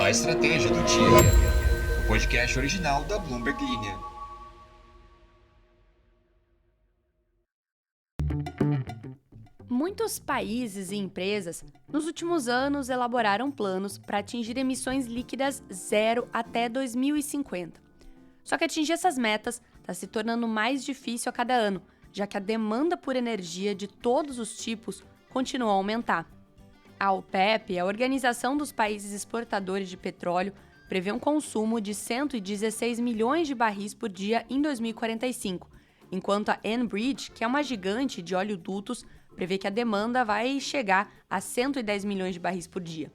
A Estratégia do Dia, o podcast original da Bloomberg Linha. Muitos países e empresas, nos últimos anos, elaboraram planos para atingir emissões líquidas zero até 2050. Só que atingir essas metas está se tornando mais difícil a cada ano, já que a demanda por energia de todos os tipos continua a aumentar. A OPEP, a Organização dos Países Exportadores de Petróleo, prevê um consumo de 116 milhões de barris por dia em 2045, enquanto a Enbridge, que é uma gigante de oleodutos, prevê que a demanda vai chegar a 110 milhões de barris por dia.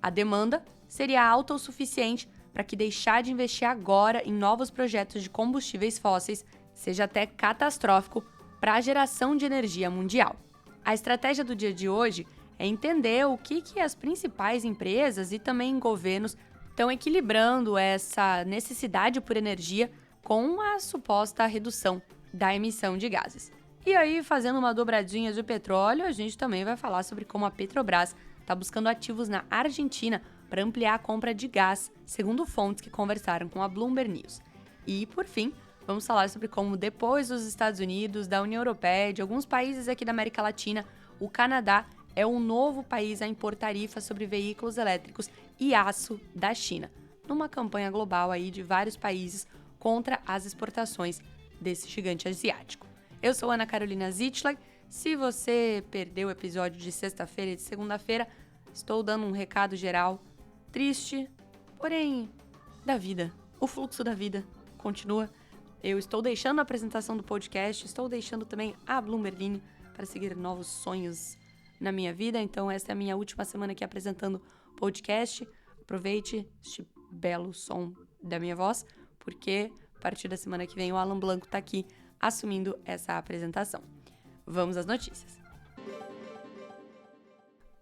A demanda seria alta o suficiente para que deixar de investir agora em novos projetos de combustíveis fósseis seja até catastrófico para a geração de energia mundial. A estratégia do dia de hoje é entender o que as principais empresas e também governos estão equilibrando essa necessidade por energia com a suposta redução da emissão de gases. E aí, fazendo uma dobradinha de petróleo, a gente também vai falar sobre como a Petrobras está buscando ativos na Argentina para ampliar a compra de gás, segundo fontes que conversaram com a Bloomberg News. E, por fim, vamos falar sobre como, depois dos Estados Unidos, da União Europeia e de alguns países aqui da América Latina, o Canadá é o novo país a impor tarifas sobre veículos elétricos e aço da China, numa campanha global aí de vários países contra as exportações desse gigante asiático. Eu sou Ana Carolina Zitlag. Se você perdeu o episódio de sexta-feira e de segunda-feira, estou dando um recado geral, triste, porém, da vida. O fluxo da vida continua. Eu estou deixando a apresentação do podcast, estou deixando também a Bloomberg Linha para seguir novos sonhos na minha vida. Então, essa é a minha última semana aqui apresentando o podcast. Aproveite este belo som da minha voz, porque a partir da semana que vem o Alan Blanco está aqui assumindo essa apresentação. Vamos às notícias.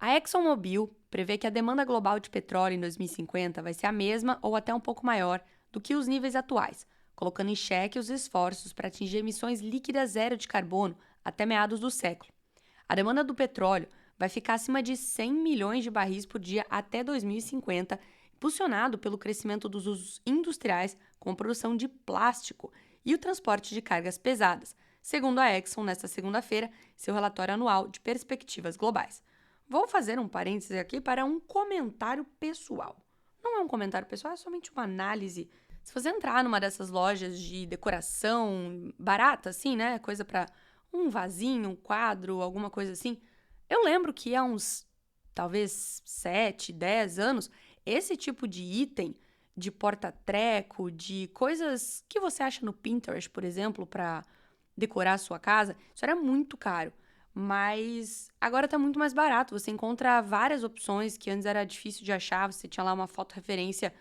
A ExxonMobil prevê que a demanda global de petróleo em 2050 vai ser a mesma ou até um pouco maior do que os níveis atuais, colocando em xeque os esforços para atingir emissões líquidas zero de carbono até meados do século. A demanda do petróleo vai ficar acima de 100 milhões de barris por dia até 2050, impulsionado pelo crescimento dos usos industriais com a produção de plástico e o transporte de cargas pesadas, segundo a Exxon nesta segunda-feira, seu relatório anual de perspectivas globais. Vou fazer um parêntese aqui para um comentário pessoal. Não é um comentário pessoal, é somente uma análise. Se você entrar numa dessas lojas de decoração barata, assim, né? Coisa para um vasinho, um quadro, alguma coisa assim. Eu lembro que há uns, talvez 7, 10 anos, esse tipo de item de porta-treco, de coisas que você acha no Pinterest, por exemplo, para decorar a sua casa, isso era muito caro. Mas agora tá muito mais barato. Você encontra várias opções que antes era difícil de achar. Você tinha lá uma foto referência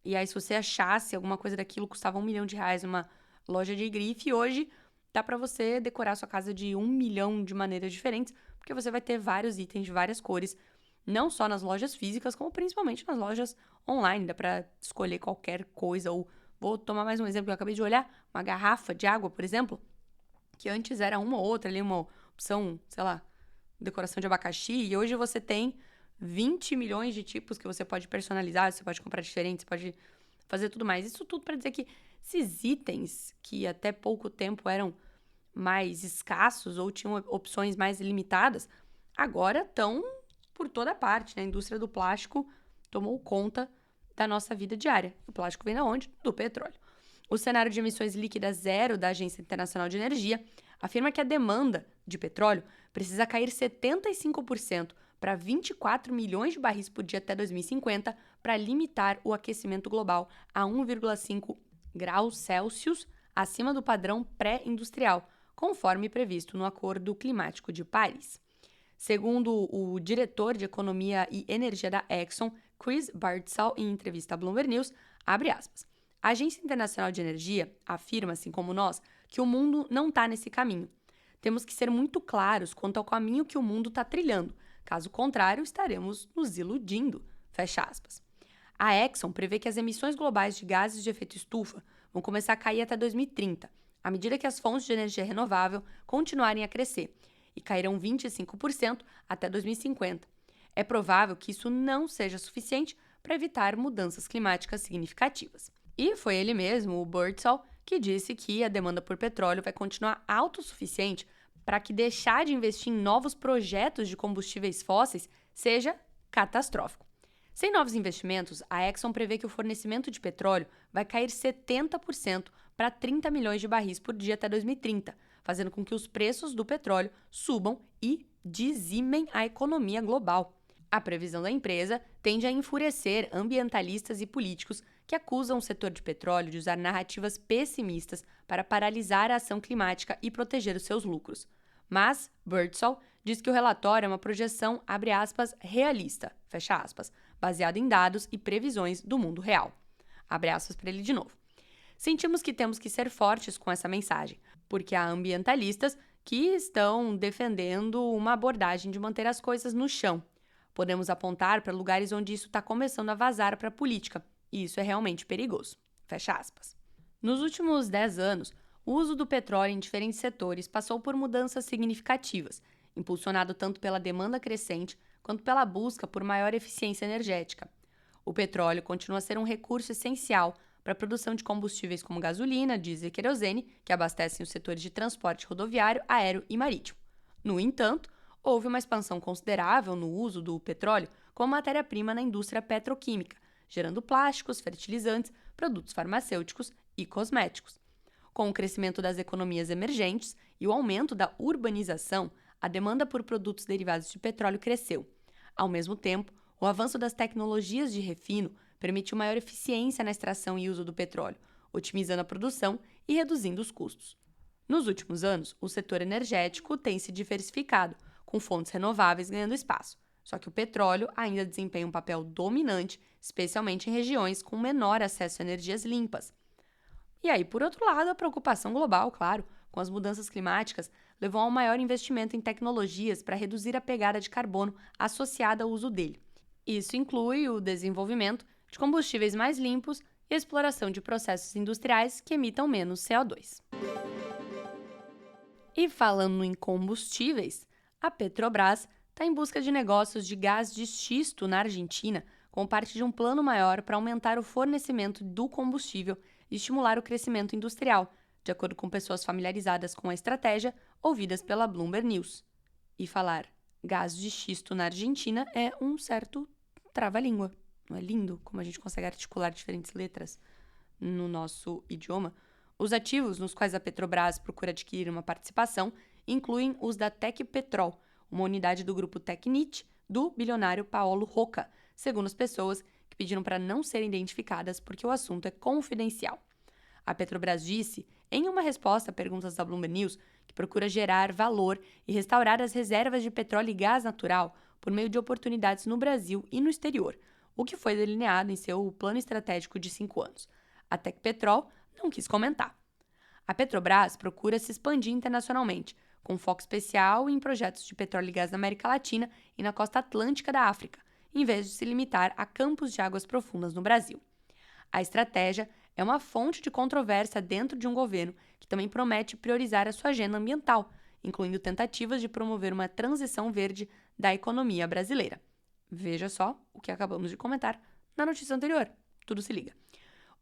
e aí se você achasse alguma coisa daquilo custava R$1 milhão numa loja de grife. E hoje dá para você decorar a sua casa de 1 milhão de maneiras diferentes, porque você vai ter vários itens de várias cores, não só nas lojas físicas, como principalmente nas lojas online. Dá para escolher qualquer coisa. Ou vou tomar mais um exemplo que eu acabei de olhar, uma garrafa de água, por exemplo, que antes era uma ou outra ali, uma opção, sei lá, decoração de abacaxi, e hoje você tem 20 milhões de tipos que você pode personalizar, você pode comprar diferentes, você pode fazer tudo mais. Isso tudo para dizer que esses itens que até pouco tempo eram mais escassos ou tinham opções mais limitadas, agora estão por toda parte, né? A indústria do plástico tomou conta da nossa vida diária. O plástico vem de onde? Do petróleo. O cenário de emissões líquidas zero da Agência Internacional de Energia afirma que a demanda de petróleo precisa cair 75% para 24 milhões de barris por dia até 2050 para limitar o aquecimento global a 1,5 graus Celsius acima do padrão pré-industrial, conforme previsto no Acordo Climático de Paris. Segundo o diretor de Economia e Energia da Exxon, Chris Birdsall, em entrevista à Bloomberg News, abre aspas, a Agência Internacional de Energia afirma, assim como nós, que o mundo não está nesse caminho. Temos que ser muito claros quanto ao caminho que o mundo está trilhando. Caso contrário, estaremos nos iludindo. Fecha aspas. A Exxon prevê que as emissões globais de gases de efeito estufa vão começar a cair até 2030, à medida que as fontes de energia renovável continuarem a crescer, e cairão 25% até 2050. É provável que isso não seja suficiente para evitar mudanças climáticas significativas. E foi ele mesmo, o Birdsall, que disse que a demanda por petróleo vai continuar autossuficiente para que deixar de investir em novos projetos de combustíveis fósseis seja catastrófico. Sem novos investimentos, a Exxon prevê que o fornecimento de petróleo vai cair 70% para 30 milhões de barris por dia até 2030, fazendo com que os preços do petróleo subam e dizimem a economia global. A previsão da empresa tende a enfurecer ambientalistas e políticos que acusam o setor de petróleo de usar narrativas pessimistas para paralisar a ação climática e proteger os seus lucros. Mas Birdsall diz que o relatório é uma projeção, abre aspas, realista, fecha aspas, baseada em dados e previsões do mundo real. Abre aspas para ele de novo. Sentimos que temos que ser fortes com essa mensagem, porque há ambientalistas que estão defendendo uma abordagem de manter as coisas no chão. Podemos apontar para lugares onde isso está começando a vazar para a política, e isso é realmente perigoso. Fecha aspas. Nos últimos 10 anos, o uso do petróleo em diferentes setores passou por mudanças significativas, impulsionado tanto pela demanda crescente quanto pela busca por maior eficiência energética. O petróleo continua a ser um recurso essencial para a produção de combustíveis como gasolina, diesel e querosene, que abastecem os setores de transporte rodoviário, aéreo e marítimo. No entanto, houve uma expansão considerável no uso do petróleo como matéria-prima na indústria petroquímica, gerando plásticos, fertilizantes, produtos farmacêuticos e cosméticos. Com o crescimento das economias emergentes e o aumento da urbanização, a demanda por produtos derivados de petróleo cresceu. Ao mesmo tempo, o avanço das tecnologias de refino permitiu maior eficiência na extração e uso do petróleo, otimizando a produção e reduzindo os custos. Nos últimos anos, o setor energético tem se diversificado, com fontes renováveis ganhando espaço. Só que o petróleo ainda desempenha um papel dominante, especialmente em regiões com menor acesso a energias limpas. E aí, por outro lado, a preocupação global, claro, com as mudanças climáticas, levou a um maior investimento em tecnologias para reduzir a pegada de carbono associada ao uso dele. Isso inclui o desenvolvimento de combustíveis mais limpos e a exploração de processos industriais que emitam menos CO2. E falando em combustíveis, a Petrobras está em busca de negócios de gás de xisto na Argentina, como parte de um plano maior para aumentar o fornecimento do combustível e estimular o crescimento industrial, de acordo com pessoas familiarizadas com a estratégia ouvidas pela Bloomberg News. E falar gás de xisto na Argentina é um certo trava-língua. Não é lindo como a gente consegue articular diferentes letras no nosso idioma? Os ativos nos quais a Petrobras procura adquirir uma participação incluem os da Tecpetrol, uma unidade do grupo Tecnit do bilionário Paolo Rocca, segundo as pessoas que pediram para não serem identificadas porque o assunto é confidencial. A Petrobras disse, em uma resposta a perguntas da Bloomberg News, que procura gerar valor e restaurar as reservas de petróleo e gás natural por meio de oportunidades no Brasil e no exterior, o que foi delineado em seu plano estratégico de 5 anos. A Tecpetrol não quis comentar. A Petrobras procura se expandir internacionalmente, com foco especial em projetos de petróleo e gás na América Latina e na costa atlântica da África, em vez de se limitar a campos de águas profundas no Brasil. A estratégia é uma fonte de controvérsia dentro de um governo que também promete priorizar a sua agenda ambiental, incluindo tentativas de promover uma transição verde da economia brasileira. Veja só o que acabamos de comentar na notícia anterior. Tudo se liga.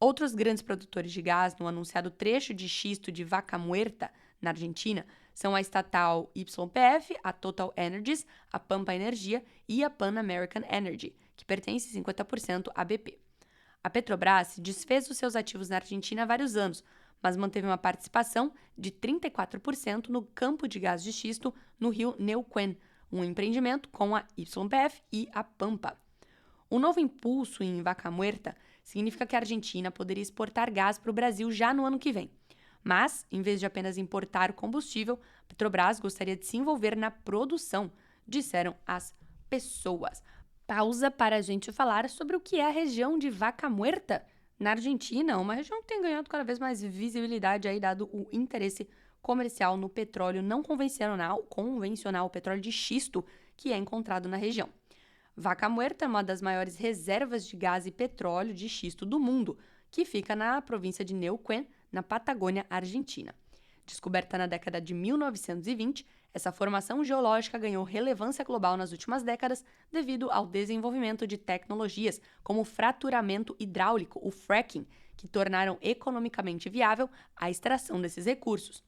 Outros grandes produtores de gás no anunciado trecho de xisto de Vaca Muerta, na Argentina, são a estatal YPF, a Total Energies, a Pampa Energia e a Pan American Energy, que pertence 50% à BP. A Petrobras desfez os seus ativos na Argentina há vários anos, mas manteve uma participação de 34% no campo de gás de xisto no rio Neuquén, um empreendimento com a YPF e a Pampa. O novo impulso em Vaca Muerta significa que a Argentina poderia exportar gás para o Brasil já no ano que vem. Mas, em vez de apenas importar o combustível, a Petrobras gostaria de se envolver na produção, disseram as pessoas. Pausa para a gente falar sobre o que é a região de Vaca Muerta na Argentina, uma região que tem ganhado cada vez mais visibilidade aí, dado o interesse comercial no petróleo não convencional, o petróleo de xisto, que é encontrado na região. Vaca Muerta é uma das maiores reservas de gás e petróleo de xisto do mundo, que fica na província de Neuquén, na Patagônia Argentina. Descoberta na década de 1920, Essa formação geológica ganhou relevância global nas últimas décadas devido ao desenvolvimento de tecnologias como o fraturamento hidráulico, o fracking, que tornaram economicamente viável a extração desses recursos.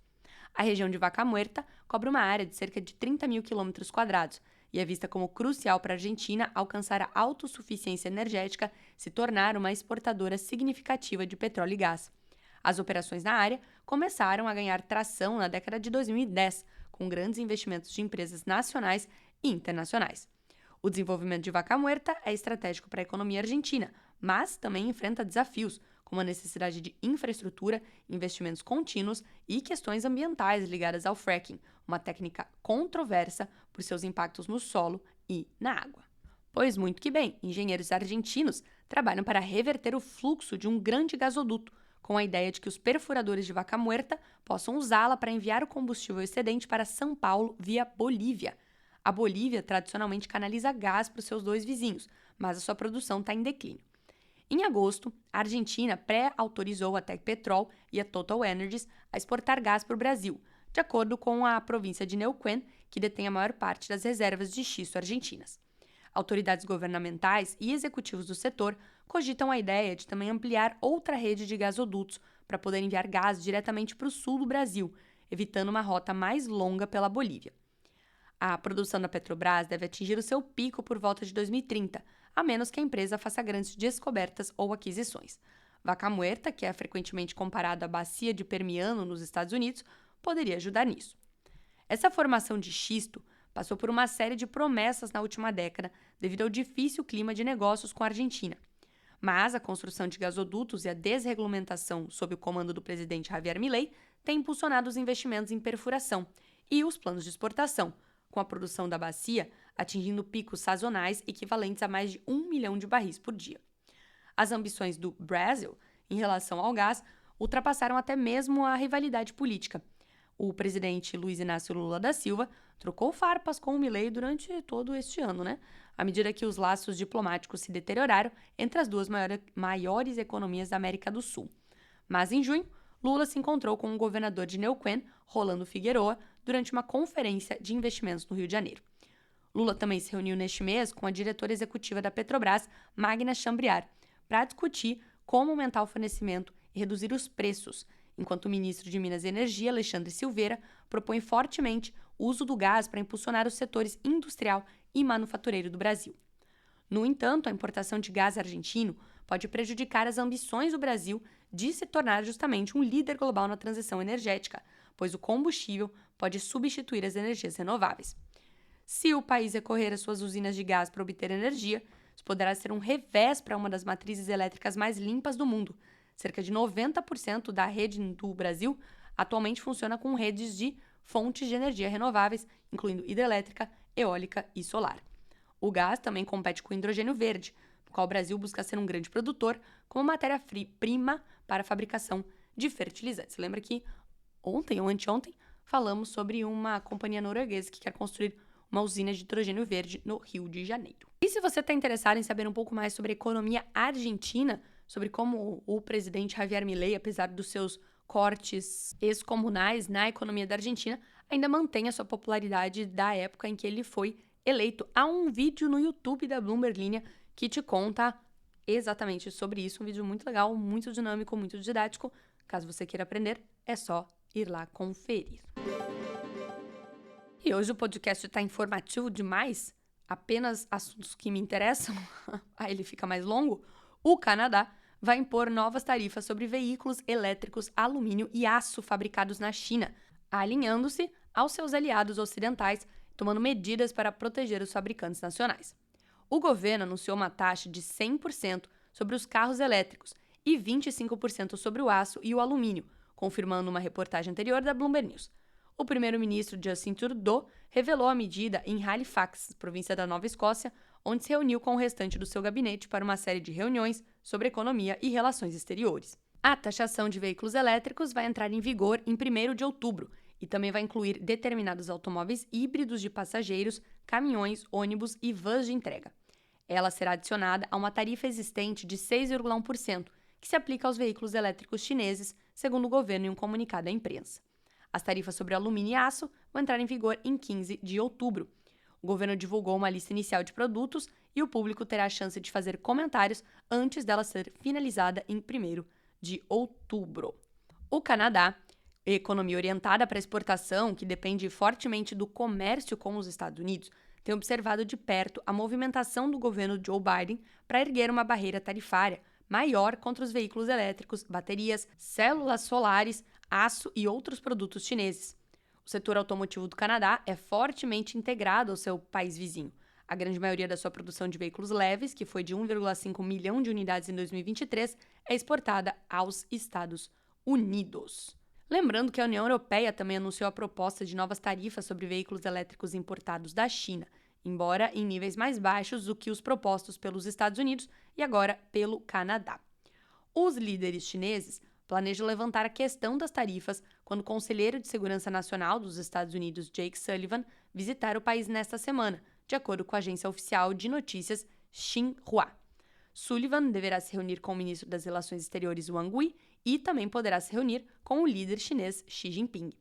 A região de Vaca Muerta cobre uma área de cerca de 30 mil quilômetros quadrados e é vista como crucial para a Argentina alcançar a autossuficiência energética e se tornar uma exportadora significativa de petróleo e gás. As operações na área começaram a ganhar tração na década de 2010, com grandes investimentos de empresas nacionais e internacionais. O desenvolvimento de Vaca Muerta é estratégico para a economia argentina, mas também enfrenta desafios, como a necessidade de infraestrutura, investimentos contínuos e questões ambientais ligadas ao fracking, uma técnica controversa por seus impactos no solo e na água. Pois muito que bem, engenheiros argentinos trabalham para reverter o fluxo de um grande gasoduto, com a ideia de que os perfuradores de Vaca Muerta possam usá-la para enviar o combustível excedente para São Paulo via Bolívia. A Bolívia tradicionalmente canaliza gás para os seus dois vizinhos, mas a sua produção está em declínio. Em agosto, a Argentina pré-autorizou a Tecpetrol e a Total Energies a exportar gás para o Brasil, de acordo com a província de Neuquén, que detém a maior parte das reservas de xisto argentinas. Autoridades governamentais e executivos do setor cogitam a ideia de também ampliar outra rede de gasodutos para poder enviar gás diretamente para o sul do Brasil, evitando uma rota mais longa pela Bolívia. A produção da Petrobras deve atingir o seu pico por volta de 2030, a menos que a empresa faça grandes descobertas ou aquisições. Vaca Muerta, que é frequentemente comparada à bacia de Permiano nos Estados Unidos, poderia ajudar nisso. Essa formação de xisto passou por uma série de promessas na última década devido ao difícil clima de negócios com a Argentina. Mas a construção de gasodutos e a desregulamentação sob o comando do presidente Javier Milei têm impulsionado os investimentos em perfuração e os planos de exportação, com a produção da bacia atingindo picos sazonais equivalentes a mais de 1 milhão de barris por dia. As ambições do Brasil em relação ao gás ultrapassaram até mesmo a rivalidade política. O presidente Luiz Inácio Lula da Silva trocou farpas com o Milei durante todo este ano, à medida que os laços diplomáticos se deterioraram entre as duas maiores economias da América do Sul. Mas em junho, Lula se encontrou com o governador de Neuquén, Rolando Figueroa, durante uma conferência de investimentos no Rio de Janeiro. Lula também se reuniu neste mês com a diretora executiva da Petrobras, Magna Chambriard, para discutir como aumentar o fornecimento e reduzir os preços, enquanto o ministro de Minas e Energia, Alexandre Silveira, propõe fortemente o uso do gás para impulsionar os setores industrial e manufatureiro do Brasil. No entanto, a importação de gás argentino pode prejudicar as ambições do Brasil de se tornar justamente um líder global na transição energética, pois o combustível pode substituir as energias renováveis. Se o país recorrer às suas usinas de gás para obter energia, isso poderá ser um revés para uma das matrizes elétricas mais limpas do mundo. Cerca de 90% da rede do Brasil atualmente funciona com redes de fontes de energia renováveis, incluindo hidrelétrica, eólica e solar. O gás também compete com o hidrogênio verde, no qual o Brasil busca ser um grande produtor como matéria-prima para a fabricação de fertilizantes. Lembra que ontem ou anteontem falamos sobre uma companhia norueguesa que quer construir uma usina de hidrogênio verde no Rio de Janeiro. E se você está interessado em saber um pouco mais sobre a economia argentina, sobre como o presidente Javier Milei, apesar dos seus cortes excomunais na economia da Argentina, ainda mantém a sua popularidade da época em que ele foi eleito. Há um vídeo no YouTube da Bloomberg Linha que te conta exatamente sobre isso, um vídeo muito legal, muito dinâmico, muito didático. Caso você queira aprender, é só ir lá conferir. E hoje o podcast está informativo demais, apenas assuntos que me interessam, aí ele fica mais longo. O Canadá vai impor novas tarifas sobre veículos elétricos, alumínio e aço fabricados na China, alinhando-se aos seus aliados ocidentais, tomando medidas para proteger os fabricantes nacionais. O governo anunciou uma taxa de 100% sobre os carros elétricos e 25% sobre o aço e o alumínio, confirmando uma reportagem anterior da Bloomberg News. O primeiro-ministro Justin Trudeau revelou a medida em Halifax, província da Nova Escócia, onde se reuniu com o restante do seu gabinete para uma série de reuniões sobre economia e relações exteriores. A taxação de veículos elétricos vai entrar em vigor em 1º de outubro e também vai incluir determinados automóveis híbridos de passageiros, caminhões, ônibus e vans de entrega. Ela será adicionada a uma tarifa existente de 6,1%, que se aplica aos veículos elétricos chineses, segundo o governo em um comunicado à imprensa. As tarifas sobre alumínio e aço vão entrar em vigor em 15 de outubro. O governo divulgou uma lista inicial de produtos e o público terá a chance de fazer comentários antes dela ser finalizada em 1º de outubro. O Canadá, economia orientada para exportação, que depende fortemente do comércio com os Estados Unidos, tem observado de perto a movimentação do governo Joe Biden para erguer uma barreira tarifária maior contra os veículos elétricos, baterias, células solares, aço e outros produtos chineses. O setor automotivo do Canadá é fortemente integrado ao seu país vizinho. A grande maioria da sua produção de veículos leves, que foi de 1,5 milhão de unidades em 2023, é exportada aos Estados Unidos. Lembrando que a União Europeia também anunciou a proposta de novas tarifas sobre veículos elétricos importados da China, embora em níveis mais baixos do que os propostos pelos Estados Unidos e agora pelo Canadá. Os líderes chineses planejam levantar a questão das tarifas quando o conselheiro de Segurança Nacional dos Estados Unidos, Jake Sullivan, visitar o país nesta semana, de acordo com a agência oficial de notícias Xinhua. Sullivan deverá se reunir com o ministro das Relações Exteriores Wang Yi e também poderá se reunir com o líder chinês Xi Jinping.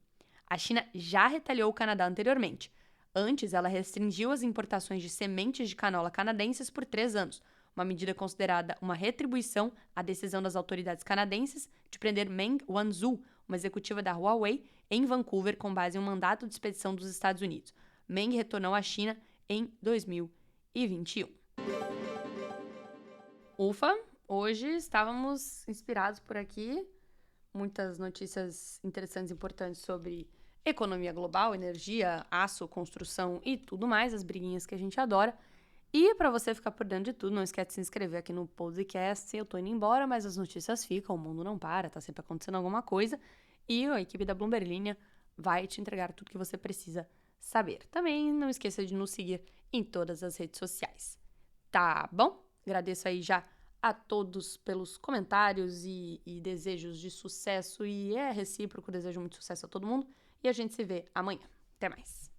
A China já retaliou o Canadá anteriormente. Antes, ela restringiu as importações de sementes de canola canadenses por 3 anos, uma medida considerada uma retribuição à decisão das autoridades canadenses de prender Meng Wanzhou, uma executiva da Huawei, em Vancouver com base em um mandato de expedição dos Estados Unidos. Meng retornou à China em 2021. Ufa, hoje estávamos inspirados por aqui. Muitas notícias interessantes e importantes sobre economia global, energia, aço, construção e tudo mais, as briguinhas que a gente adora. E para você ficar por dentro de tudo, não esquece de se inscrever aqui no podcast. Eu tô indo embora, mas as notícias ficam, o mundo não para, tá sempre acontecendo alguma coisa. E a equipe da Bloomberg Linha vai te entregar tudo que você precisa saber. Também não esqueça de nos seguir em todas as redes sociais. Tá bom? Agradeço aí já a todos pelos comentários e desejos de sucesso. E é recíproco, desejo muito sucesso a todo mundo. E a gente se vê amanhã. Até mais.